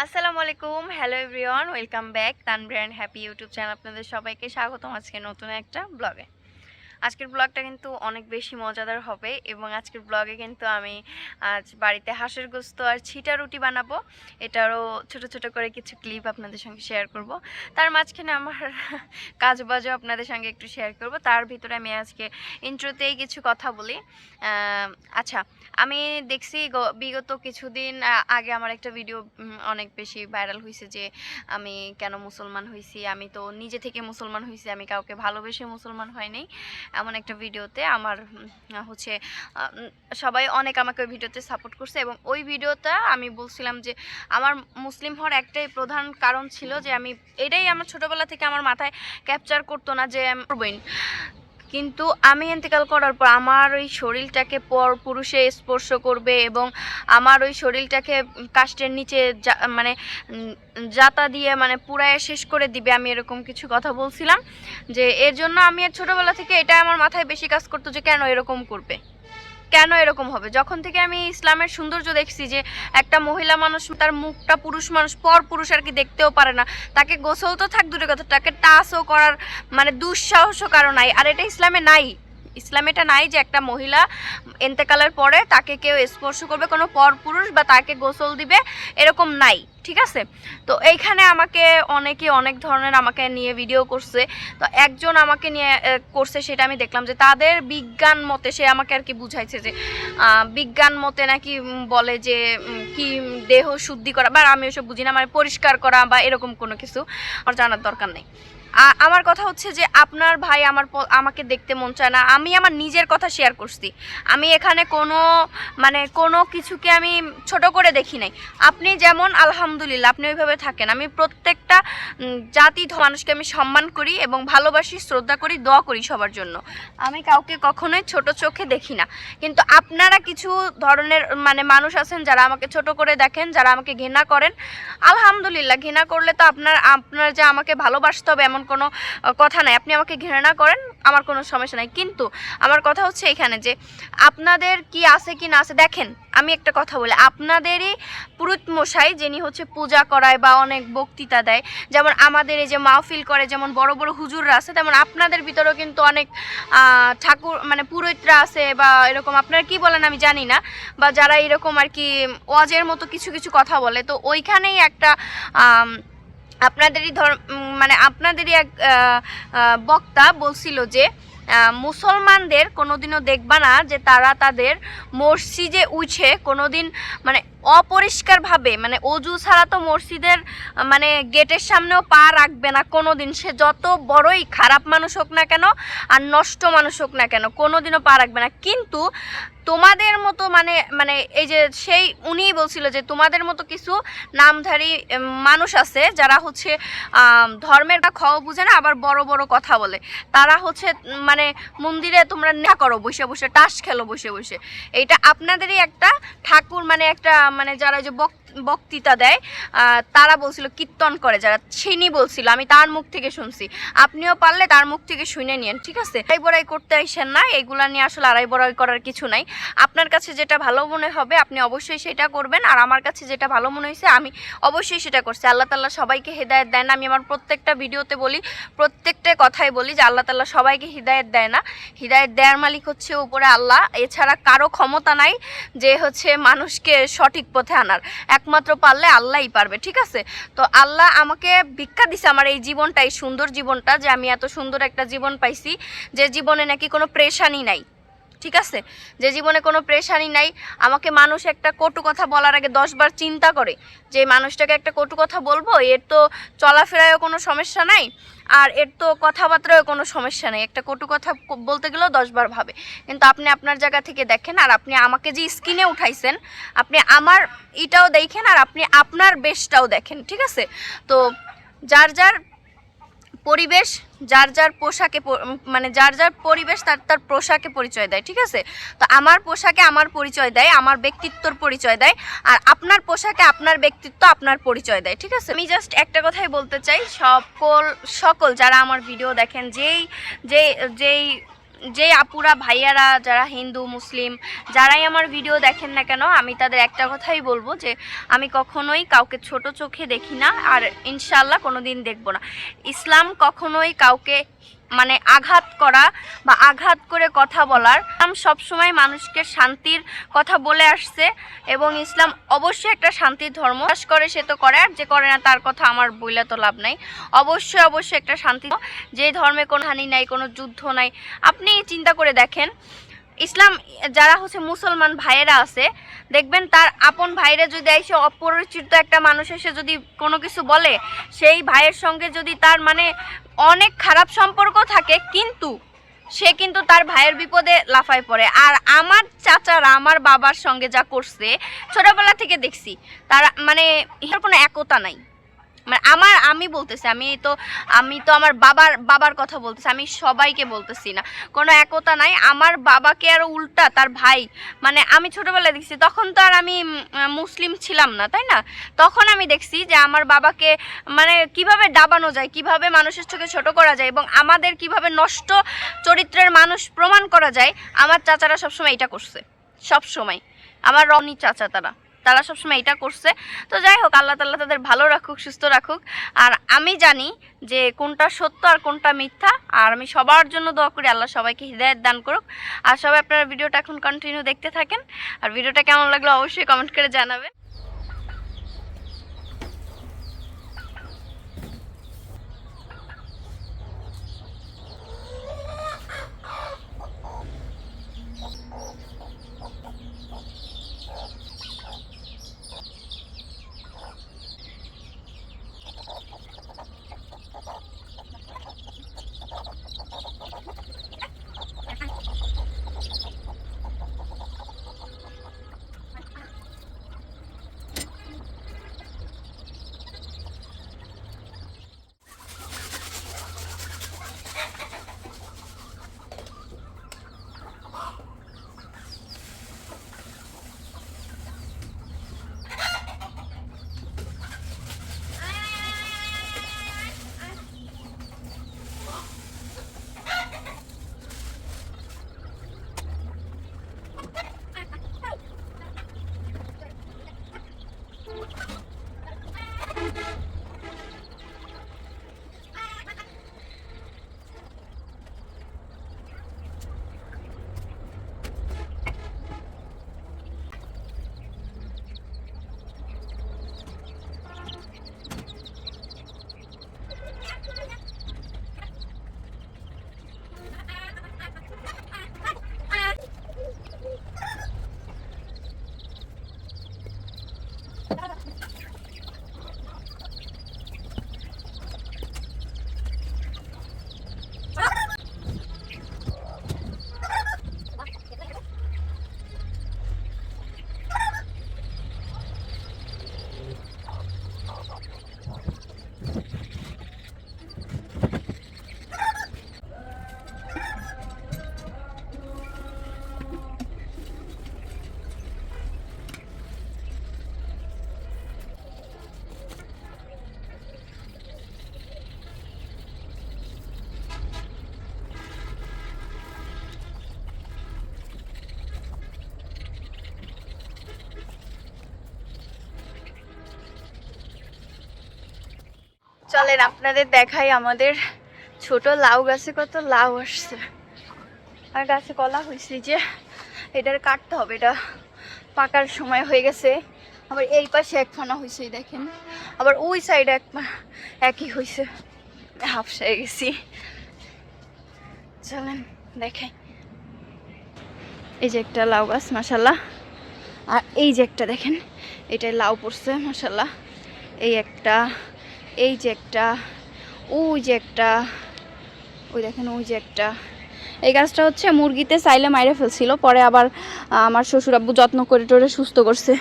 আসসালামু আলাইকুম, hello everyone, welcome back Tanvir and happy YouTube channel. আপনাদের সবাইকে স্বাগতম আজকে নতুন একটা ব্লগে। আজকের ব্লগটা কিন্তু অনেক বেশি মজাদার হবে এবং আজকের ব্লগে কিন্তু আমি আজ বাড়িতে হাঁসের গোস্ত আর ছিটা রুটি বানাবো। এটারও ছোট ছোট করে কিছু ক্লিপ আপনাদের সঙ্গে শেয়ার করব। তার মাঝখানে আমার কাজ বাজও আপনাদের সঙ্গে একটু শেয়ার করব। তার ভিতরে আমি আজকে ইন্ট্রোতেই কিছু কথা বলি। আচ্ছা, আমি দেখছি বিগত কিছুদিন আগে আমার একটা ভিডিও অনেক বেশি ভাইরাল হয়েছে যে আমি কেন মুসলমান হয়েছি। আমি তো নিজে থেকে মুসলমান হয়েছি, আমি কাউকে ভালোবেসে মুসলমান হয়নি। এমন একটা ভিডিওতে আমার হচ্ছে সবাই অনেক আমাকে ওই ভিডিওতে সাপোর্ট করছে এবং ওই ভিডিওটা আমি বলছিলাম যে আমার মুসলিম হওয়ার একটাই প্রধান কারণ ছিল যে আমি এটাই আমার ছোটোবেলা থেকে আমার মাথায় ক্যাপচার করতো না যে করবই, কিন্তু আমি ইন্তেকাল করার পর আমার ওই শরীরটাকে পর পুরুষে স্পর্শ করবে এবং আমার ওই শরীরটাকে কাষ্টের নিচে মানে জাতা দিয়ে মানে পুরায় শেষ করে দিবে, আমি এরকম কিছু কথা বলছিলাম। যে এর জন্য আমি ছোটোবেলা থেকে এটা আমার মাথায় বেশি কাজ করতো যে কেন এরকম করবে, কেন এরকম হবে। যখন থেকে আমি ইসলামের সৌন্দর্য দেখছি যে একটা মহিলা মানুষ তার মুখটা পুরুষ মানুষ পর পুরুষ আর কি দেখতেও পারে না, তাকে গোসল তো থাক দূরের কথা, তাকে টাচও করার মানে দুঃসাহসও কারো নাই। আর এটা ইসলামে নাই, ইসলামে এটা নাই যে একটা মহিলা ইন্তেকালের পরে তাকে কেউ স্পর্শ করবে, কোনো পর পুরুষ বা তাকে গোসল দিবে, এরকম নাই, ঠিক আছে। তো এইখানে আমাকে অনেকে অনেক ধরনের আমাকে নিয়ে ভিডিও করছে। তো একজন আমাকে নিয়ে করছে, সেটা আমি দেখলাম যে তাদের বিজ্ঞান মতে সে আমাকে আর কি বুঝাইছে যে বিজ্ঞান মতে নাকি বলে যে কি দেহ শুদ্ধি করা, বা আমি ওসব বুঝি না, মানে পরিষ্কার করা বা এরকম কোনো কিছু আমার জানার দরকার নেই। আমার কথা হচ্ছে যে আপনার ভাই আমাকে দেখতে মন চায় না, আমি আমার নিজের কথা শেয়ার করছি। আমি এখানে কোনো কিছুকে আমি ছোট করে দেখি নাই। আপনি যেমন আলহামদুলিল্লাহ আপনি ওইভাবে থাকেন, আমি প্রত্যেকটা জাতি মানুষকে আমি সম্মান করি এবং ভালোবাসি, শ্রদ্ধা করি, দোয়া করি সবার জন্য। আমি কাউকে কখনোই ছোট চোখে দেখি না। কিন্তু আপনারা কিছু ধরনের মানে মানুষ আছেন যারা আমাকে ছোট করে দেখেন, যারা আমাকে ঘৃণা করেন। আলহামদুলিল্লাহ, ঘৃণা করলে তো আপনার যে আমাকে ভালোবাসতে হবে এমন কোনো কথা নাই। আপনি আমাকে ঘৃণা করেন, আমার কোনো সমস্যা নাই। কিন্তু আমার কথা হচ্ছে এখানে যে আপনাদের কি আছে কি না আছে। দেখেন, আমি একটা কথা বলি, আপনাদেরই পুরুত মশাই যিনি হচ্ছে পূজা করায় বা অনেক বক্তৃতা দেয়, যেমন আমাদের এই যে মাহফিল করে যেমন বড় বড় হুজুররা আছে, তেমন আপনাদের ভিতরেও কিন্তু অনেক ঠাকুর মানে পুরোহিতরা আছে বা এরকম আপনারা কি বলেন আমি জানি না, বা যারা এরকম আর কি ওয়াজের মতো কিছু কিছু কথা বলে। তো ওইখানেই একটা আপনাদেরই এক বক্তা বলছিল যে মুসলমানদের কোনোদিনও দেখবা না যে তারা তাদের মসজিদে উঠে কোনোদিন মানে অপরিষ্কারভাবে, মানে অজু ছাড়া তো মসজিদের মানে গেটের সামনেও পা রাখবে না কোনোদিন, সে যত বড়ই খারাপ মানুষ হোক না কেন আর নষ্ট মানুষ হোক না কেন, কোনোদিনও পা রাখবে না। কিন্তু তোমাদের মতো মানে এই যে সেই উনিই বলছিল যে তোমাদের মতো কিছু নামধারী মানুষ আছে যারা হচ্ছে ধর্মের বা খাওয়া বুঝে না, আবার বড় বড় কথা বলে। তারা হচ্ছে মানে মন্দিরে তোমরা না করো বসে বসে, টাস খেলো বসে বসে। এইটা আপনাদেরই একটা ঠাকুর মানে একটা মানে যারা যে বক্তৃতা দেয় তারা বলছিল, কীর্তন করে যারা, ছিনি বলছিল, আমি তার মুখ থেকে শুনছি। আপনিও পারলে তার মুখ থেকে শুনে নিন, ঠিক আছে। আড়াই বড়াই করতে আসেন না, এইগুলা নিয়ে আসলে আড়াই বড়াই করার কিছু নাই। আপনার কাছে যেটা ভালো মনে হবে আপনি অবশ্যই সেটা করবেন, আর আমার কাছে যেটা ভালো মনে হয়েছে আমি অবশ্যই সেটা করছি। আল্লাহ তাআলা সবাইকে হিদায়াত দেয় না, আমি আমার প্রত্যেকটা ভিডিওতে বলি, প্রত্যেকটা কথাই বলি যে আল্লাহ তাআলা সবাইকে হিদায়াত দেয় না, হিদায়াত দেওয়ার মালিক হচ্ছে উপরে আল্লাহ। এছাড়া কারো ক্ষমতা নাই যে হচ্ছে মানুষকে সঠিক পথে আনার, একমাত্র পারলে আল্লাহই পারবে, ঠিক আছে। তো আল্লাহ আমাকে ভিক্ষা দিছে আমার এই জীবনটা, এই সুন্দর জীবনটা, যে আমি এত সুন্দর একটা জীবন পাইছি, যে জীবনে নাকি কোনো প্রেশানি নাই, ঠিক আছে, যে জীবনে কোনো প্রেশানি নাই। আমাকে মানুষ একটা কটু কথা বলার আগে 10 বার চিন্তা করে যে মানুষটাকে একটা কটু কথা বলবো, এর তো চলাফেরায়ও কোনো সমস্যা নাই আর এর তো কথাবার্তায়ও কোনো সমস্যা নেই, একটা কটু কথা বলতে গেলেও 10 বার ভাবে। কিন্তু আপনি আপনার জায়গা থেকে দেখেন, আর আপনি আমাকে যে স্ক্রিনে উঠাইছেন আপনি আমার এটাও দেখেন, আর আপনি আপনার বেশটাও দেখেন, ঠিক আছে। তো যার যার পরিবেশ, যার যার পোশাকে মানে যার যার পরিবেশ তার তার পোশাকে পরিচয় দেয়, ঠিক আছে। তো আমার পোশাকে আমার পরিচয় দেয়, আমার ব্যক্তিত্বর পরিচয় দেয়, আর আপনার পোশাকে আপনার ব্যক্তিত্ব আপনার পরিচয় দেয়, ঠিক আছে। আমি জাস্ট একটা কথাই বলতে চাই, সকল যারা আমার ভিডিও দেখেন, যেই যে আপুরা ভাইয়ারা যারা হিন্দু মুসলিম যারাই আমার ভিডিও দেখেন না কেন, আমি তাদের একটা কথাই বলবো যে আমি কখনোই কাউকে ছোট চোখে দেখি না, আর ইনশাআল্লাহ কোনো দিন দেখবো না। ইসলাম কখনোই কাউকে মানে আঘাত করা বা আঘাত করে কথা বলার, ইসলাম সবসময় মানুষকে শান্তির কথা বলে আসছে এবং ইসলাম অবশ্যই একটা শান্তির ধর্ম। বিশ্বাস করে সে তো করে, আর যে করে না তার কথা আমার বইলে তো লাভ নাই। অবশ্যই অবশ্যই একটা শান্তি, যে ধর্মে কোনো হানি নাই, কোনো যুদ্ধ নাই। আপনি চিন্তা করে দেখেন, ইসলাম যারা হচ্ছে মুসলমান ভাইয়েরা আছে, দেখবেন তার আপন ভাইরা যদি এসে অপরিচিত একটা মানুষ এসে যদি কোনো কিছু বলে, সেই ভাইয়ের সঙ্গে যদি তার মানে অনেক খারাপ সম্পর্ক থাকে, কিন্তু সে কিন্তু তার ভাইয়ের বিপদে লাফায় পড়ে। আর আমার চাচারা আমার বাবার সঙ্গে যা করছে ছোটবেলা থেকে দেখছি, তারা মানে এর কোনো একতা নাই। মানে আমি বলতেছি, আমি তো আমার বাবার কথা বলতেছি, আমি সবাইকে বলতেছি না, কোনো একতা নাই। আমার বাবাকে আর উল্টা তার ভাই, মানে আমি ছোটবেলায় দেখছি, তখন তো আর আমি মুসলিম ছিলাম না, তাই না? তখন আমি দেখছি যে আমার বাবাকে মানে কিভাবে ডাবানো যায়, কিভাবে মানুষের চোখে ছোট করা যায় এবং আমাদের কিভাবে নষ্ট চরিত্রের মানুষ প্রমাণ করা যায়। আমার চাচারা সবসময় এটা করছে, সবসময় আমার রনি চাচা তারা সবসময় এটা করছে। তো যাই হোক, আল্লাহ তাআলা তাদের ভালো রাখুক, সুস্থ রাখুক। আর আমি জানি যে কোনটা সত্য আর কোনটা মিথ্যা, আর আমি সবার জন্য দোয়া করি আল্লাহ সবাইকে হিদায়াত দান করুক। আর সবাই আপনারা ভিডিওটা এখন কন্টিনিউ দেখতে থাকেন, আর ভিডিওটা কেমন লাগলো অবশ্যই কমেন্ট করে জানাবেন। চলেন আপনাদের দেখাই আমাদের ছোট লাউ গাছে কত লাউ আসছে, আর গাছে কলা হয়েছে যে এটার কাটতে হবে, এটা পাকার সময় হয়ে গেছে। আবার এই পাশে এক ফানা হয়েছে দেখেন, আবার ওই সাইডে একই হয়েছে, হাফসায় গেছি। চলেন দেখাই, এই যে একটা লাউ গাছ মাশাল্লাহ, আর এই যে একটা দেখেন এটাই লাউ পড়ছে মাশাল্লাহ, এই একটা, এই যে একটা, ওই যে একটা, ওই দেখেন ওই যে একটা। এই গাছটা হচ্ছে মুরগিতে চাইলে মাইরে ফেলছিল, পরে আবার আমার শ্বশুর আব্বু যত্ন করে টোরে সুস্থ করছে।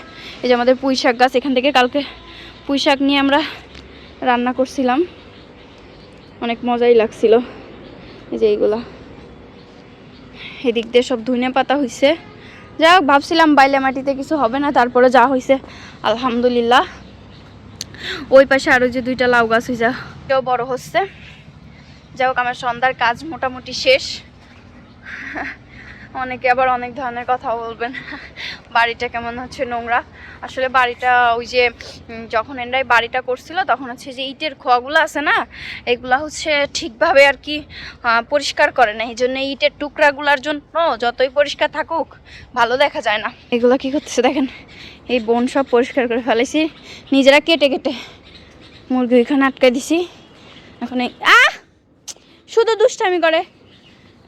এই যে আমাদের পুঁই শাক গাছ, এখান থেকে কালকে পুঁই শাক নিয়ে আমরা রান্না করছিলাম, অনেক মজাই লাগছিল। এই যে এইগুলা, এদিক দিয়ে সব ধনে পাতা হয়েছে। যাই হোক, ভাবছিলাম বাইলে মাটিতে কিছু হবে না, তারপরে যা হয়েছে আলহামদুলিল্লাহ। ওই পাশে আরও যে দুইটা লাউ গাছ হয়ে এটাও বড় হচ্ছে। যাই হোক, আমার সন্ধ্যার কাজ মোটামুটি শেষ, অনেকে আবার অনেক ধরনের কথা বলবেন, বাড়িটা কেমন হচ্ছে নোংরা। আসলে বাড়িটা ওই যে যখন এনরাই বাড়িটা করছিল তখন হচ্ছে যে ইটের খোয়াগুলো আছে না, এগুলা হচ্ছে ঠিকভাবে আর কি পরিষ্কার করে না, এই জন্য ইটের টুকরাগুলার জন্য যতই পরিষ্কার থাকুক ভালো দেখা যায় না। এগুলো কি করতেছে দেখেন, এই বন সব পরিষ্কার করে ফেলেছি নিজেরা কেটে কেটে, মুরগি ওইখানে আটকে দিছি। এখন এই শুধু দুষ্টামি করে,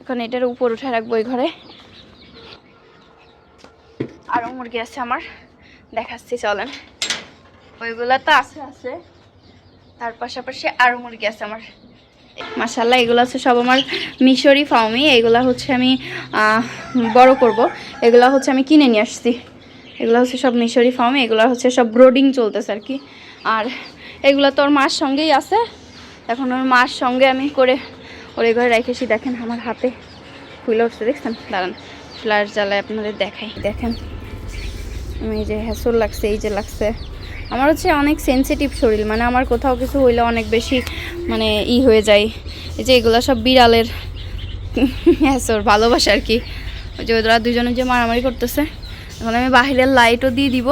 এখন এটার উপর উঠে রাখবো এই ঘরে। আরও মুরগি আছে আমার, দেখাচ্ছি চলেন। ওইগুলা তো আছে আছে, তার পাশাপাশি আরও মুরগি আছে আমার মাশাআল্লাহ। এগুলো হচ্ছে সব আমার মিশরি ফার্মি, এগুলা হচ্ছে আমি বড় করব। এগুলা হচ্ছে আমি কিনে নিয়ে আসছি, এগুলো হচ্ছে সব মিশরি ফার্মি, এগুলো হচ্ছে সব ব্রোডিং চলতেছে আর কি। আর এগুলো তো ওর মার সঙ্গেই আছে, এখন ওর মার সঙ্গে আমি করে ওর এই ঘরে রেখেছি। দেখেন আমার হাতে ফুলে উঠছে, দেখছেন? দাঁড়ান ফ্ল্যাশ জ্বালায় আপনাদের দেখাই। দেখেন আমি এই যে হ্যাসল লাগছে, এই যে লাগছে। আমার হচ্ছে অনেক সেনসিটিভ শরীর, মানে আমার কোথাও কিছু হইলে অনেক বেশি মানে হয়ে যায়। এই যে এগুলো সব বিড়ালের হ্যাসর, ভালোবাসা আর কি। ওই যে ওরা দুজনে যে মারামারি করতেছে। এখন আমি বাহিরের লাইটও দিয়ে দিব।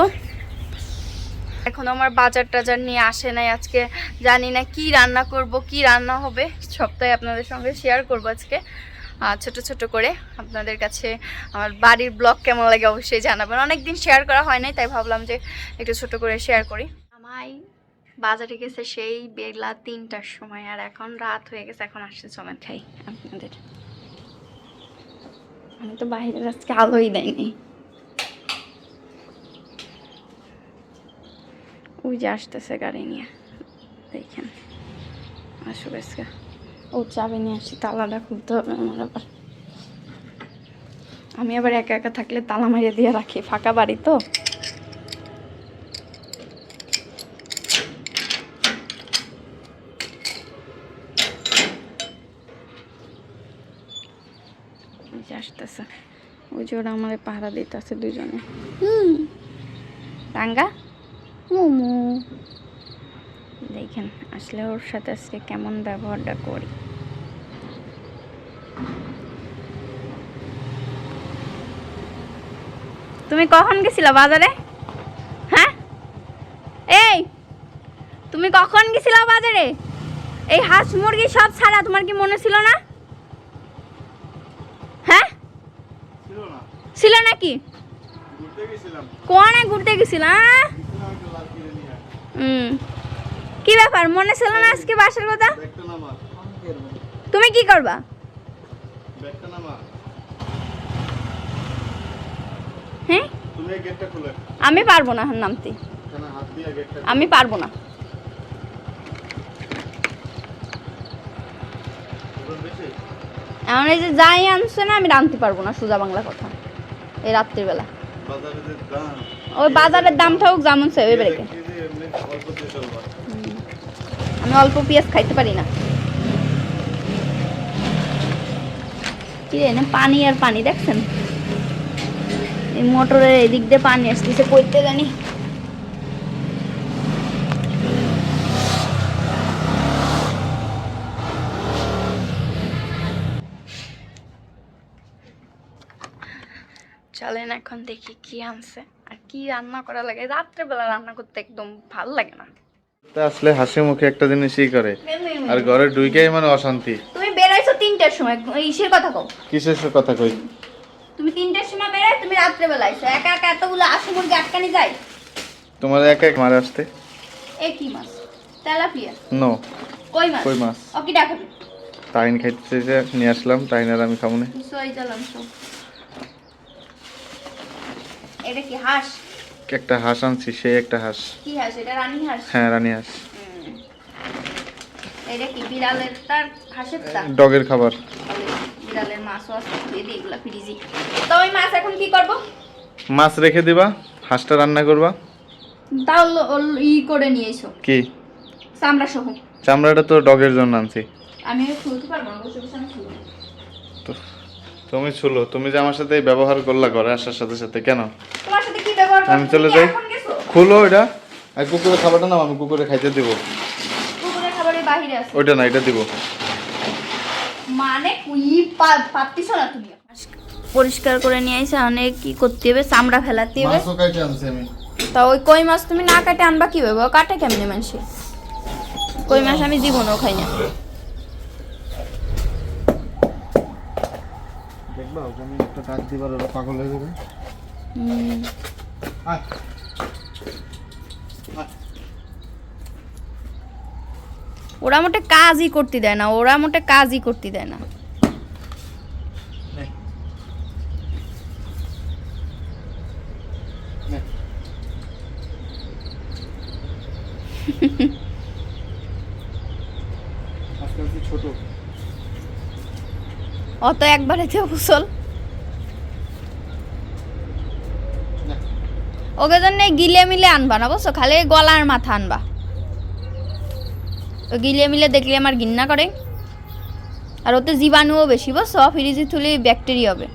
এখন আমার বাজার টাজার নিয়ে আসে নাই আজকে, জানি না কি রান্না করব, কি রান্না হবে সবটাই আপনাদের সঙ্গে শেয়ার করব আজকে ছোট ছোট করে। আপনাদের কাছে আমার বাড়ির ব্লগ কেমন লাগে অবশ্যই জানাবেন, অনেকদিন শেয়ার করা হয় নাই, তাই ভাবলাম যে একটু ছোট করে শেয়ার করি। আমায় বাজারে গেছে সেই বেলা 3টার সময়, আর এখন রাত হয়ে গেছে, এখন আসছে চলেন খাই আপনাদের। আমি তো বাইরের আজকে আলোই দেয়নি। ওই যে আসতেছে গাড়ি নিয়ে, দেখেন আসুক আজকে। ও চাবি নিয়ে আসছি, তালাটা খুলতে হবে আমার আবার। আমি আবার একা একা থাকলে তালা মারিয়ে দিয়ে রাখি, ফাঁকা বাড়ি তো। ওই যে আসতেছে, ওই যে ওরা আমার পাহারা দিতে আছে দুজনে। টাঙ্গা মোমো, দেখেন আসলে ওর সাথে আজকে কেমন ব্যবহারটা করি। তুমি কখন গেছিলা বাজারে? হ্যাঁ এই তুমি কখন গেছিলা বাজারে? এই হাঁস মুরগি সব ছাড়া তোমার কি মনে ছিল না? হ্যাঁ ছিল নাকি? কোনে ঘুরতে গেছিলাম? কি ব্যাপার মনে ছিল না আজকে বাসার কথা? তুমি কি করবা? হ্যাঁ আমি পারবো না নামতে, আমি পারবো না। এমন এই যে যাই আনছে না, আমি রাঁধতে পারবো না, সোজা বাংলা কথা। এই রাত্রিবেলা ওই বাজারের দামটা হোক যেমন সে ওই বেড়ে, আমি অল্প পেঁয়াজ খাইতে পারি না। কি রে না পানি আর পানি, দেখছেন এই মোটরের এদিক দিয়ে পানি আসতেছে কইতে জানি। চলেন এখন দেখি কি আনছে আর কি রান্না করা লাগে। রাত্রেবেলা রান্না করতে একদম ভালো লাগে না, আসলে হাসি মুখে একটা জিনিসই করে, আর ঘরে ঢুকেই মানে অশান্তি। তুমি বেরাইছো 3টার সময়, ইসের কথা কও। কিসের কথা কই? তুমি 3টার সময় বেরাই, তুমি রাত্রেবেলা আইছো, একা একা এতগুলো আশু মুরগি আটকানি যায়? তোমার একা এক মারে আসতে। এ কি মাছ? তেলাপিয়া? নো, কই মাছ। কই মাছ। ও কি ডাকাবি? তাইন খাইতেছে যে নিয়ে আসলাম, তাইন আর আমি খাবো না। সই দিলাম সব। এটা কি হাঁস? একটা হাঁস আনছি, সেই একটা হাঁস। কি হাঁস এটা? রানী হাঁস? হ্যাঁ রানী হাঁস। এটা কি বিড়ালের তার হাঁসের তা? ডগের খাবার। বিড়ালের মাছও আছে, দিয়ে দিই এগুলা ফ্রিজে। তো ওই মাছ এখন কি করব? মাছ রেখে দিবা, হাঁসটা রান্না করবা। তাও করে নিয়ে এসো। কি? চামড়া সহ। চামড়াটা তো ডগের জন্য আনছি। আমি খুলতে পারবো না, বসে বসে আমি খুলবো। তো তুমি ছুলো, তুমি যে আমার সাথে এই ব্যবহার করলা ঘরে আসার সাথে সাথে, কেন? তোমার সাথে কি ব্যবহার করব? আমি চলে যাই। খুলো এটা, আর কুকুরের খাবারটা নাও, আমি কুকুরে খাইতে দেবো। কুকুরের খাবারের বাইরে আছে। ওইটা না, এটা দিব। মানে কুই পাত্তিছ না তুমি? পরিষ্কার করে নিয়ে এসে অনেক কি করতে হবে, চামড়া ফেলাতে হবে। মাছও কাটে আনছি আমি। তা ওই কই মাছ তুমি না কাটে আনবা কি হবে? কাটে কেমনে মানুষে? কই মাছ আমি জীবনও খাই না। দেখবা ওকে আমি একটা ডাক দিবার ওরা পাগল হয়ে যাবে। আয় ওরা মোটে কাজই করতে দেয় না, ওরা মোটে কাজই করতে দেয় না। আজকাল কি ছোট অত একবারে কেউ কুশল ওকে জন্য গিলে মিলে আনবা না, বুঝছো? খালি গলার মাথা আনবা। ও গিলে মিলে দেখলে আমার ঘৃণা করে। আর ওতে জীবাণুও বেশি, বুঝছো? ফ্রিজে তুলে ব্যাকটেরিয়া হবে।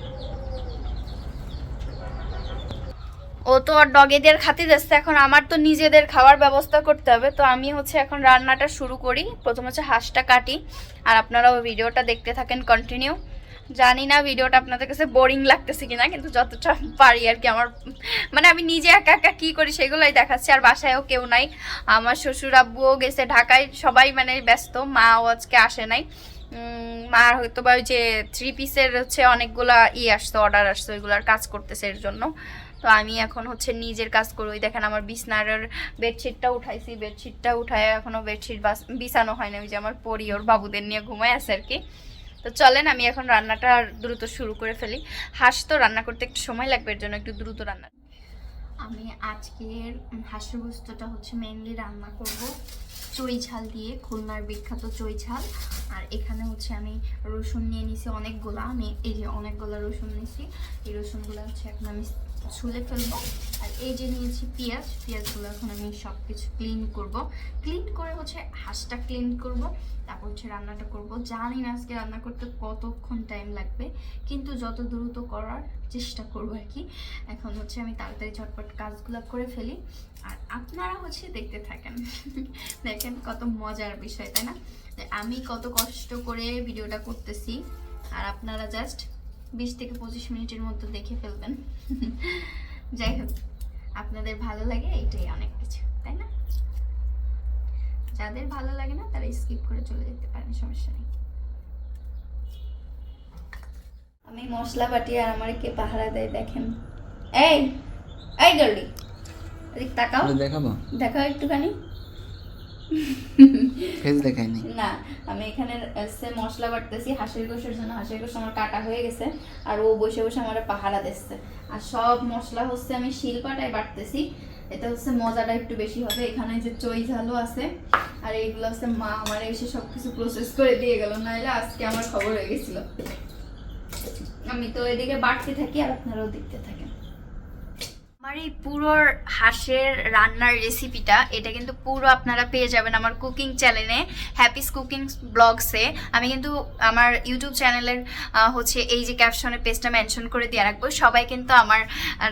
ও তো আর ডগেদের খাতি দিচ্ছে, এখন আমার তো নিজেদের খাওয়ার ব্যবস্থা করতে হবে। তো আমি হচ্ছে এখন রান্নাটা শুরু করি। প্রথম হচ্ছে হাঁসটা কাটি, আর আপনারাও ভিডিওটা দেখতে থাকেন কন্টিনিউ। জানি না ভিডিওটা আপনাদের কাছে বোরিং লাগতেছে কিনা, কিন্তু যতটা পারি আর কি। আমার মানে আমি নিজে একা একা কী করি সেগুলোই দেখাচ্ছি। আর বাসায়ও কেউ নাই, আমার শ্বশুর আব্বুও গেছে ঢাকায়, সবাই মানে ব্যস্ত। মাও আজকে আসে নাই। মার হয়তো বা ওই যে 3 পিসের হচ্ছে অনেকগুলা আসতো, অর্ডার আসতো, ওইগুলার কাজ করতেছে এর জন্য। তো আমি এখন হচ্ছে নিজের কাজ করবো। দেখেন আমার বিছনার বেডশিটটা উঠাইছি, বেডশিটটা উঠায় এখনো বেডশিট বিছানো হয় না। ওই যে আমার পরি ওর বাবুদের নিয়ে ঘুমায় আছে আর কি। তো চলেন আমি এখন রান্নাটা দ্রুত শুরু করে ফেলি। হাঁস তো রান্না করতে একটু সময় লাগবে, এর জন্য একটু দ্রুত রান্না। আমি আজকের হাঁসের গোস্তটা হচ্ছে মেইনলি রান্না করব চই ঝাল দিয়ে, খুলনার বিখ্যাত চই ঝাল। আর এখানে হচ্ছে আমি রসুন নিয়ে নিছি অনেকগুলা। আমি এই যে অনেকগুলা রসুন নিয়েছি, এই রসুনগুলো হচ্ছে এখন আমি ছুলে ফেলবো। আর এই যে নিয়েছি পেঁয়াজ, পেঁয়াজগুলো এখন আমি সব কিছু ক্লিন করব। ক্লিন করে হচ্ছে হাঁসটা ক্লিন করব, তারপর হচ্ছে রান্নাটা করব। জানি না আজকে রান্না করতে কতক্ষণ টাইম লাগবে, কিন্তু যত দ্রুত করার চেষ্টা করবো আর কি। এখন হচ্ছে আমি তাড়াতাড়ি ঝটপট কাজগুলো করে ফেলি, আর আপনারা হচ্ছে দেখতে থাকেন। দেখেন কত মজার বিষয়, তাই না? আমি কত কষ্ট করে ভিডিওটা করতেছি, আর আপনারা জাস্ট 20 থেকে 25 মিনিটের মধ্যে দেখে ফেলবেন। যাই হোক, আপনাদের ভালো লাগে এটাই অনেক কিছু, তাই না? যাদের ভালো লাগে না তারা স্কিপ করে চলে যেতে পারেন, সমস্যা নেই। আমি মশলা বাটি আর আমার কে পাহারা দেয় দেখেন। এই এই গার্লি, এদিক তাকাও, দেখাবো, দেখাও একটুখানি। ফেস দেখাইনি না, আমি এখানে মশলা বাটতেছি হাঁসের গোশের জন্য। হাঁসের গোশ আমার কাটা হয়ে গেছে, আর ও বসে বসে আমার পাহারা দিচ্ছে। আর সব মশলা হচ্ছে আমি শিলপাটায় বাটতেছি, এটা হচ্ছে মজাটা একটু বেশি হবে। এখানে যে চই ঝালও আছে, আর এইগুলো হচ্ছে মা আমার এসে সবকিছু প্রসেস করে দিয়ে গেল, নাহলে আজকে আমার খবর হয়ে গেছিল। আমি তো এদিকে বাড়তে থাকি আর আপনারাও দেখতে থাকেন। আমার এই পুরো হাঁসের রান্নার রেসিপিটা, এটা কিন্তু পুরো আপনারা পেয়ে যাবেন আমার কুকিং চ্যানেলে, হ্যাপিস কুকিং ব্লগসে। আমি কিন্তু আমার ইউটিউব চ্যানেলের হচ্ছে এই যে ক্যাপশনে পেজটা মেনশন করে দিয়ে রাখবো। সবাই কিন্তু আমার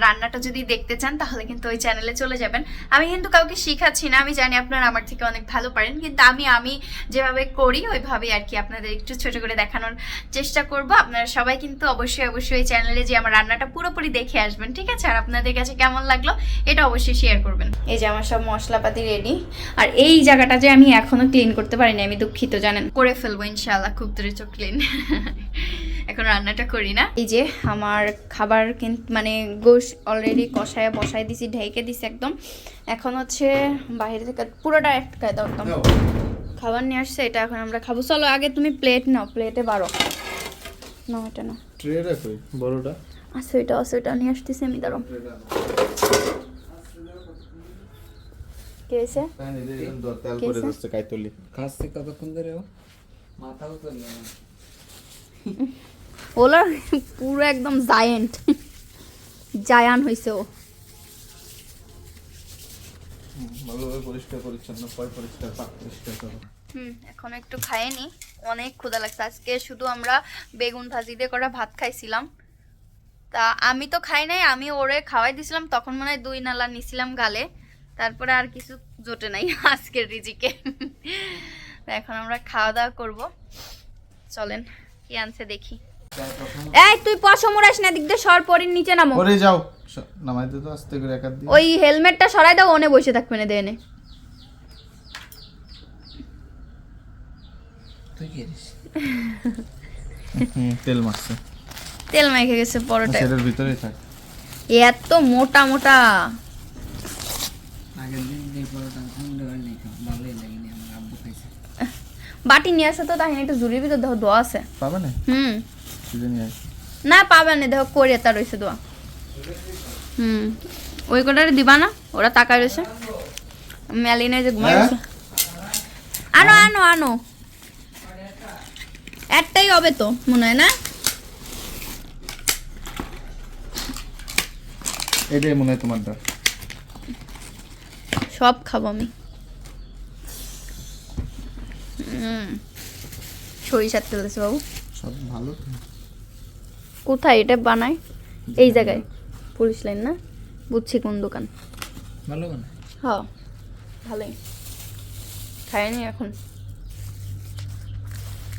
রান্নাটা যদি দেখতে চান তাহলে কিন্তু ওই চ্যানেলে চলে যাবেন। আমি কিন্তু কাউকে শিখাচ্ছি না, আমি জানি আপনারা আমার থেকে অনেক ভালো পারেন, কিন্তু আমি যেভাবে করি ওইভাবেই আর কি আপনাদের একটু ছোট করে দেখানোর চেষ্টা করব। আপনারা সবাই কিন্তু অবশ্যই এই চ্যানেলে যে আমার রান্নাটা পুরোপুরি দেখে আসবেন, ঠিক আছে? আর আপনাদের কাছে কেমন লাগলো এটা অবশ্যই শেয়ার করবেন। এই যে আমার সব মশলাপাতি রেডি, আর এই জায়গাটা যে আমি এখনো ক্লিন করতে পারিনি, আমি দুঃখিত জানেন। করে ফেলবো ইনশাআল্লাহ খুব দ্রুত ক্লিন। এখন রান্নাটা করি না। এই যে আমার খাবার কিন্তু মানে গোশ অলরেডি কষায় বসায় দিছি, ঢেকে দিছি একদম। এখন হচ্ছে বাইরে থেকে পুরোটা একটায় দাও, একদম খাবার নিয়ে আসছে, এটা এখন আমরা খাবো। চলো আগে তুমি প্লেট নাও, প্লেটে বারো না, এটা না, ট্রে রাখো বড়টা। আচ্ছা ওইটা নিয়ে আসতেছি আমি, দাঁড়াও। কে এসে তেল করে যাচ্ছে কাইতলি। খাচ্ছে কতক্ষণ ধরে ও মাথাও তো না ওলা পুরো একদম জায়ান হইছে ও। ভালোভাবে পরিষ্কার পরিচ্ছন্ন পরিষ্কার পাক পরিষ্কার করো। এখন একটু খাইনি, অনেক ক্ষুধা লাগছে। আজকে শুধু আমরা বেগুন ভাজি দিয়ে করা ভাত খাইছিলাম। তা আমি তো খাই নাই, আমি ওরে খাওয়াই দিছিলাম, তখন মনে হয় 2 নালা নিছিলাম গালে, তারপরে আর কিছু জোটে নাই আজকের রিজিকে। এখন আমরা খাওয়া দাওয়া করবো, চলেন কি আনছে দেখি। এই তুই পশমুরাস না, দিক দিয়ে সর, পরির নিচে নামো। ওরে যাও নামাই দে তো আস্তে করে একা দিয়ে। ওই হেলমেটটা সরাই দাও, ওনে বসে থাকবে না দেনে। তুই কি করিস? তেল মারছে, তেল মেখে গেছে পরোটা। সেটার ভিতরেই থাক। এত মোটা মোটা। আগের দিন যে পরোটা ঠান্ডা হয় নাই, ভালোই লাগেনি, আমার আব্বু খাইছে। বাটি নিয়ে আসো তো, তাই একটু জুড়ির ভিতর দেখো দোয়া আছে। পাবে না হুম, তুই নিয়ে আয়। না পাবে না, দেখো করে তার রয়েছে দোয়া। ওই কটারে দিবা না, ওরা তাকায় রয়েছে। মেলিনে যে ঘুমাই রয়েছে। আনো আনো আনো, একটাই হবে তো মনে হয় না। এটাই মনে হয় তোমারটা। সব খাবো আমি। সরিষার তেল আছে বাবু। সব ভালো। কোথায় এটা বানায়? এই জায়গায়, পুলিশ লাইন না, বুঝছি কোন দোকান। ভালো বানা। হ্যাঁ ভালোই, খাইনি এখন,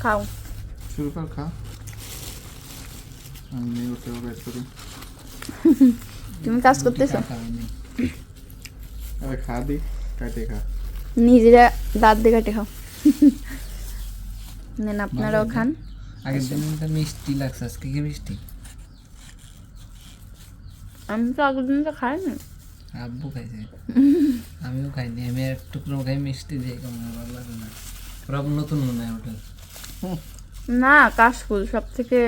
খাও। শুরু কর, খা। আমি ওকে বের করি। তুমি কাজ করতেছো? আরে খা দি, কাটে খা। নিজেরা দাঁত দিয়ে কাটে খাও। নেন আপনারাও খান। আগের দিন তো মিষ্টি লাগছে, আজকে কি মিষ্টি? আমি তো আগের দিন তো খাইনি। আব্বু খাইছে, আমিও খাইনি। আমি এক টুকরো খাই, মিষ্টি দিয়ে কেমন ভালো লাগে না। ওরা নতুন মনে হয় হোটেল। না, কাশফুল সব থেকে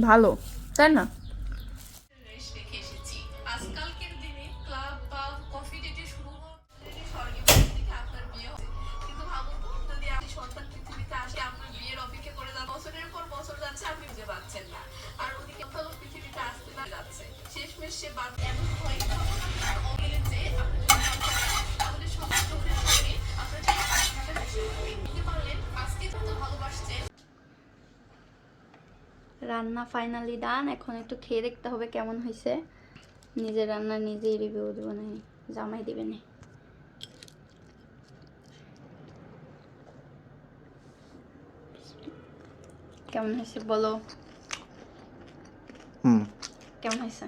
ভালো, তাই না? আজকালকের দিনে ক্লাব বা কফি ডেটে শুরু স্বর্গে থেকে আপনার বিয়ে হবে, কিন্তু ভাবুন তো যদি আপনি সন্তান পৃথিবীতে আসে, আপনার বিয়ের অপেক্ষা করে যান, বছরের পর বছর যাচ্ছে, আপনি খুঁজে পাচ্ছেন না, আর ওদিকে কোথাও পৃথিবীতে আসতে না যাচ্ছে, শেষমেশ সে বাদ এমন হয় যে তাহলে সব চোখের সামনে আপনার বুঝতে পারলেন আজকে তো ভালোবাসছে। রান্না ফাইনালি ডান, এখন একটু খেয়ে দেখতে হবে কেমন হয়েছে। নিজের রান্না নিজেই রিভিউ দেবো, না জামাই দেবে না। কেমন হয়েছে বলো? কেমন হয়েছে?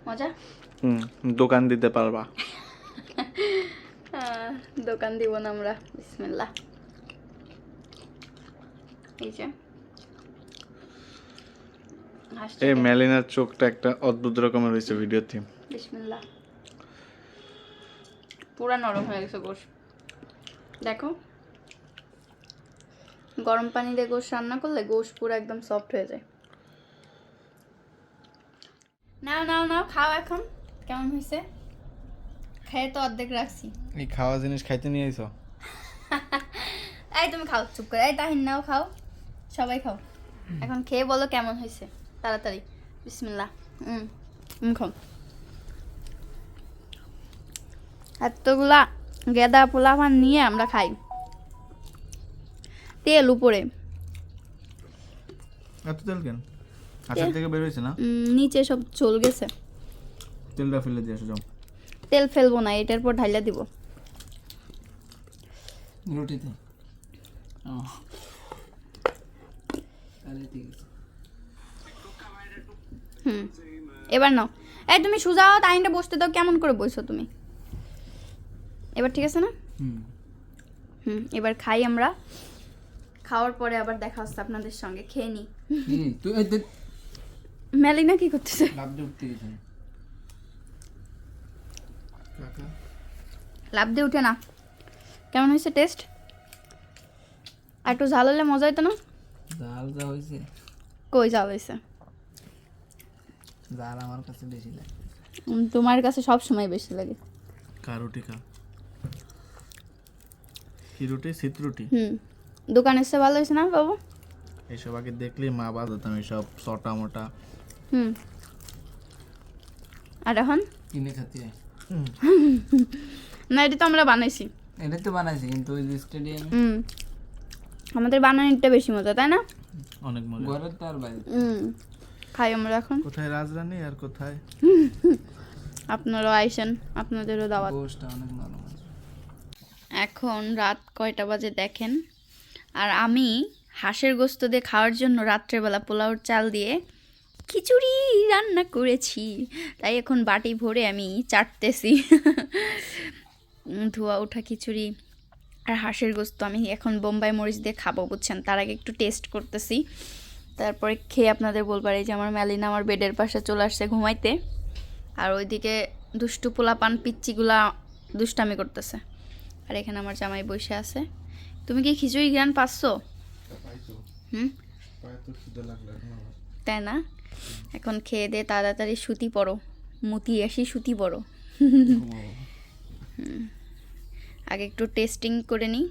মজা? দোকান দিতে পারবা? দোকান দিব না আমরা। বিসমিল্লাহ। এই যে এই মেলিনার চোখটা একটা অদ্ভুত রকমের হয়েছে ভিডিওতে। বিসমিল্লাহ। পুরা নরম হয়ে গেছে গোশ, দেখো। গরম পানি দিয়ে গোশ রান্না করলে গোশ পুরো একদম সফট হয়ে যায়। নাও নাও নাও, খাও এখন। কেমন হয়েছে? খেয়ে তো অর্ধেক রাখছি। এই খাওয়া জিনিস খাইতে নিয়ে আইছো? এই তুমি খাও, চুপ করে। এই তাহিন নাও, খাও, সবাই খাও। এখন খেয়ে বলো কেমন হয়েছে তাড়াতাড়ি। বিসমিল্লাহ। খাও। এতগুলা গেদা পোলাপান নিয়ে আমরা খাই, তেল উপরে। এত তেল কেন? আচার থেকে বের হয়েছে না? নিচে সব চল গেছে। তেলটা ফেলে দিয়ে আসো, যাও। তেল ফেলবো না, এটার পর ঢাইলা দিব। রুটিতে ঠিক আছে। এবার নাও। এই তুমি সুজাও তাইনটা বসতে দাও। কেমন করে বসছো তুমি? এবার ঠিক আছে না? এবার খাই আমরা। খাওয়ার পরে আবার দেখা হচ্ছে আপনাদের সঙ্গে। খেয়ে নি। তুই মেলিনা কি করতেছে? লাভ দিয়ে উঠতে গেছে। লাভ দিয়ে উঠে না। কেমন হয়েছে টেস্ট? আর একটু ঝাল হলে মজা হতো না? জাল যা হয়েছে। কই ঝাল হয়েছে? জাল আমার কাছে বেশি লাগে। তোমার কাছে সব সময় বেশি লাগে। রুটি খা। কি রুটি? শীত রুটি। দোকান এসে ভালো হয়েছে না বাবু? এইসব আগে দেখলে মা বাজাতাম, এইসব ছটা মোটা। আর এখন কিনে খাতে হয় না, এটা তো আমরা বানাইছি। এটা তো বানাইছি, কিন্তু ওই স্টেডিয়াম আমাদের বানানোটা বেশি মজা, তাই না? অনেক মজা। ঘরের তো আর বাইরে। খাই আমরা এখন। কোথায় রাজরানী আর কোথায়? আপনারাও আইসেন, আপনাদেরও দাওয়াত। গোশটা অনেক নরম আছে। এখন রাত কয়টা বাজে দেখেন। আর আমি হাঁসের গোস্ত দিয়ে খাওয়ার জন্য রাত্রেবেলা পোলাওর চাল দিয়ে খিচুড়ি রান্না করেছি, তাই এখন বাটি ভরে আমি চাটতেছি। ধোয়া ওঠা খিচুড়ি আর হাঁসের গোস্ত আমি এখন বোম্বাই মরিচ দিয়ে খাবো, বুঝছেন? তার আগে একটু টেস্ট করতেছি, তারপরে খেয়ে আপনাদের বলবার। এই যে আমার ম্যালিনা আমার বেডের পাশে চলে আসছে ঘুমাইতে, আর ওইদিকে দুষ্টু পোলাপান পিচ্চিগুলা দুষ্টামি করতেছে, আর এখানে আমার জামাই বসে আছে। তুমি কি খিচুড়ি জ্ঞান পাচ্ছ? হুম, তাই না? এখন খেয়ে দে তাড়াতাড়ি সুতি পড়ো, মুতি আসি সুতি পড়ো। আগে একটু টেস্টিং করে নিই।